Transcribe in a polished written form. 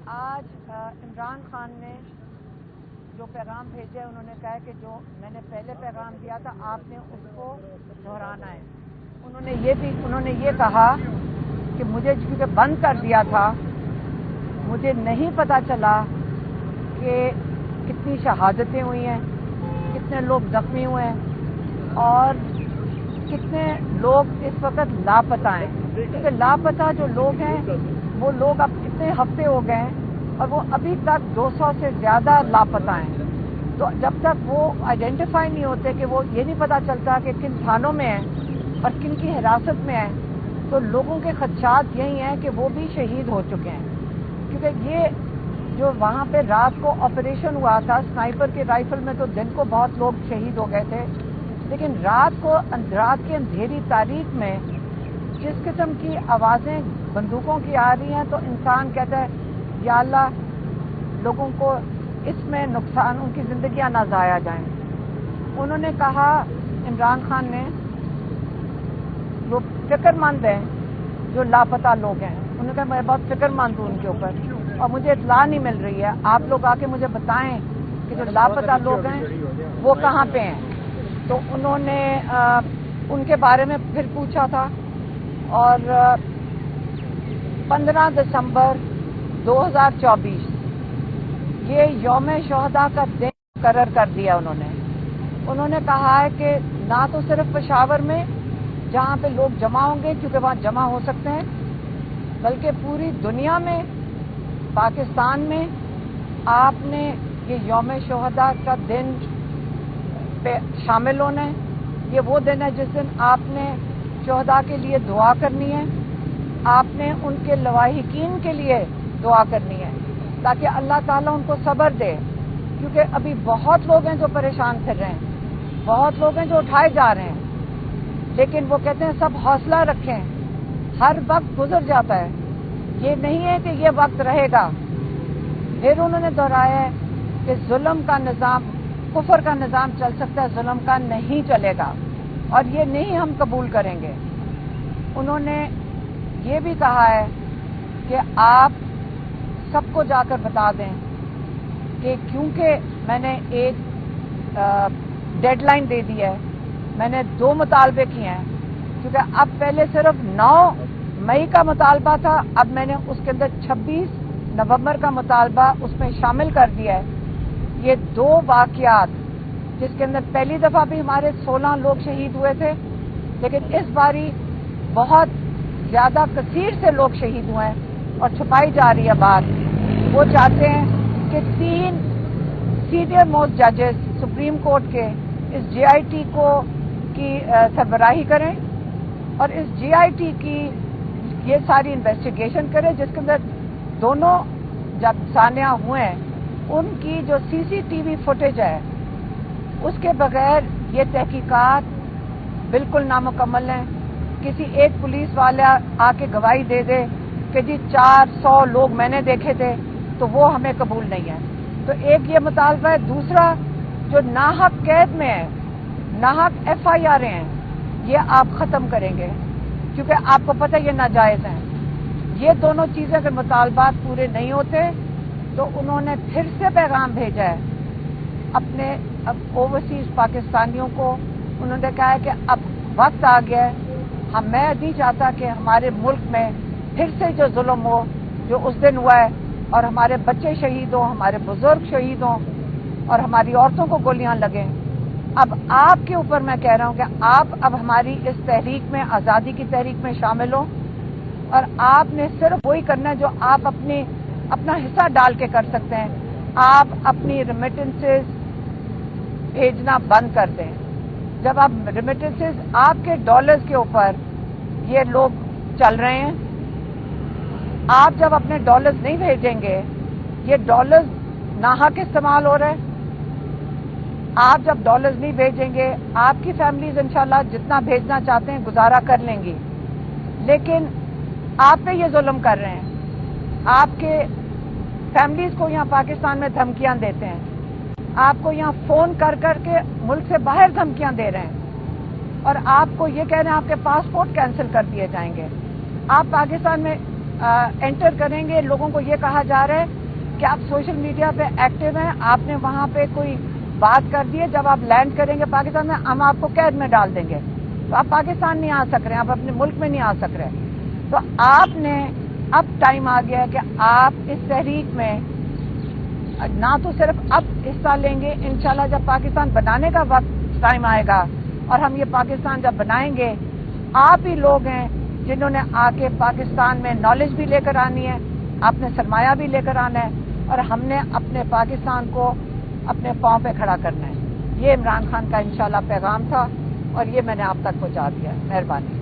آج عمران خان نے جو پیغام بھیجے انہوں نے کہا کہ جو میں نے پہلے پیغام دیا تھا آپ نے اس کو دہرانا ہے. انہوں نے یہ کہا کہ مجھے کیونکہ بند کر دیا تھا مجھے نہیں پتا چلا کہ کتنی شہادتیں ہوئی ہیں, کتنے لوگ زخمی ہوئے ہیں اور کتنے لوگ اس وقت لاپتہ ہیں. کیونکہ لاپتہ جو لوگ ہیں وہ لوگ اب کتنے ہفتے ہو گئے ہیں اور وہ ابھی تک 200 سے زیادہ لاپتہ ہیں. تو جب تک وہ آئیڈینٹیفائی نہیں ہوتے کہ وہ یہ نہیں پتا چلتا کہ کن تھانوں میں ہیں اور کن کی حراست میں ہیں, تو لوگوں کے خدشات یہی ہیں کہ وہ بھی شہید ہو چکے ہیں. کیونکہ یہ جو وہاں پہ رات کو آپریشن ہوا تھا سنائپر کے رائفل میں تو دن کو بہت لوگ شہید ہو گئے تھے, لیکن رات کی اندھیری تاریک میں جس قسم کی آوازیں بندوقوں کی آ رہی ہیں تو انسان کہتا ہے یا اللہ لوگوں کو اس میں نقصان, ان کی زندگیاں نہ ضائع جائیں. انہوں نے کہا عمران خان نے وہ فکر مند ہیں جو لاپتہ لوگ ہیں, انہوں نے کہا میں بہت فکر مند ہوں ان کے اوپر اور مجھے اطلاع نہیں مل رہی ہے, آپ لوگ آ کے مجھے بتائیں کہ جو لاپتہ لوگ ہیں وہ کہاں پہ ہیں. تو انہوں نے ان کے بارے میں پھر پوچھا تھا اور 15 دسمبر 2024 یہ یوم شہداء کا دن مقرر کر دیا. انہوں نے کہا ہے کہ نہ تو صرف پشاور میں جہاں پہ لوگ جمع ہوں گے کیونکہ وہاں جمع ہو سکتے ہیں, بلکہ پوری دنیا میں پاکستان میں آپ نے یہ یوم شہداء کا دن پہ شامل ہونا ہے. یہ وہ دن ہے جس دن آپ نے شہداء کے لیے دعا کرنی ہے, آپ نے ان کے لواحقین کے لیے دعا کرنی ہے تاکہ اللہ تعالیٰ ان کو صبر دے. کیونکہ ابھی بہت لوگ ہیں جو پریشان پھر رہے ہیں, بہت لوگ ہیں جو اٹھائے جا رہے ہیں, لیکن وہ کہتے ہیں سب حوصلہ رکھیں, ہر وقت گزر جاتا ہے, یہ نہیں ہے کہ یہ وقت رہے گا. پھر انہوں نے دہرایا ہے کہ ظلم کا نظام, کفر کا نظام چل سکتا ہے, ظلم کا نہیں چلے گا اور یہ نہیں ہم قبول کریں گے. انہوں نے یہ بھی کہا ہے کہ آپ سب کو جا کر بتا دیں کہ کیونکہ میں نے ایک ڈیڈ لائن دے دی ہے, میں نے 2 مطالبے کیے ہیں, کیونکہ اب پہلے صرف 9 مئی کا مطالبہ تھا, اب میں نے اس کے اندر 26 نومبر کا مطالبہ اس میں شامل کر دیا ہے. یہ 2 واقعات جس کے اندر پہلی دفعہ بھی ہمارے 16 لوگ شہید ہوئے تھے, لیکن اس باری بہت زیادہ کثیر سے لوگ شہید ہوئے ہیں اور چھپائی جا رہی ہے بات. وہ چاہتے ہیں کہ 3 سینئر موسٹ ججز سپریم کورٹ کے اس جے آئی ٹی کی سربراہی کریں اور اس جے آئی ٹی کی یہ ساری انویسٹیگیشن کریں جس کے اندر دونوں جب سانحہ ہوئے ہیں ان کی جو سی سی ٹی وی فوٹیج ہے اس کے بغیر یہ تحقیقات بالکل نامکمل ہیں. کسی ایک پولیس والا آ کے گواہی دے دے کہ جی 400 لوگ میں نے دیکھے تھے تو وہ ہمیں قبول نہیں ہے. تو ایک یہ مطالبہ ہے. دوسرا جو ناحق قید میں ہے, ناحق ایف آئی آر ہیں, یہ آپ ختم کریں گے کیونکہ آپ کو پتہ یہ ناجائز ہیں. یہ دونوں چیزیں اگر مطالبات پورے نہیں ہوتے تو انہوں نے پھر سے پیغام بھیجا ہے اپنے اوورسیز پاکستانیوں کو. انہوں نے کہا ہے کہ اب وقت آ گیا ہے, میں نہیں چاہتا کہ ہمارے ملک میں پھر سے جو ظلم ہو جو اس دن ہوا ہے اور ہمارے بچے شہید ہوں, ہمارے بزرگ شہید ہوں اور ہماری عورتوں کو گولیاں لگیں. اب آپ کے اوپر میں کہہ رہا ہوں کہ آپ اب ہماری اس تحریک میں, آزادی کی تحریک میں شامل ہوں اور آپ نے صرف وہی کرنا ہے جو آپ اپنا حصہ ڈال کے کر سکتے ہیں. آپ اپنی ریمیٹنسز بھیجنا بند کر دیں. جب آپ ریمیٹنسز, آپ کے ڈالرز کے اوپر یہ لوگ چل رہے ہیں, آپ جب اپنے ڈالرز نہیں بھیجیں گے, یہ ڈالرز ناحق استعمال ہو رہے ہیں. آپ جب ڈالرز نہیں بھیجیں گے, آپ کی فیملیز انشاءاللہ جتنا بھیجنا چاہتے ہیں گزارا کر لیں گی, لیکن آپ پہ یہ ظلم کر رہے ہیں. آپ کے فیملیز کو یہاں پاکستان میں دھمکیاں دیتے ہیں, آپ کو یہاں فون کر کر کے ملک سے باہر دھمکیاں دے رہے ہیں اور آپ کو یہ کہہ رہے ہیں آپ کے پاسپورٹ کینسل کر دیے جائیں گے. آپ پاکستان میں انٹر کریں گے لوگوں کو یہ کہا جا رہا ہے کہ آپ سوشل میڈیا پہ ایکٹیو ہیں، آپ نے وہاں پہ کوئی بات کر دی ہے، جب آپ لینڈ کریں گے پاکستان میں ہم آپ کو قید میں ڈال دیں گے، تو آپ پاکستان نہیں آ سک رہے ہیں، آپ اپنے ملک میں نہیں آ سک رہے. تو آپ نے اب ٹائم آ گیا ہے کہ آپ اس تحریک میں نہ تو صرف اب حصہ لیں گے، انشاءاللہ جب پاکستان بنانے کا وقت ٹائم آئے گا اور ہم یہ پاکستان جب بنائیں گے، آپ ہی لوگ ہیں جنہوں نے آ کے پاکستان میں نالج بھی لے کر آنی ہے، آپ نے سرمایہ بھی لے کر آنا ہے، اور ہم نے اپنے پاکستان کو اپنے پاؤں پہ کھڑا کرنا ہے. یہ عمران خان کا انشاءاللہ پیغام تھا اور یہ میں نے آپ تک پہنچا دیا. مہربانی.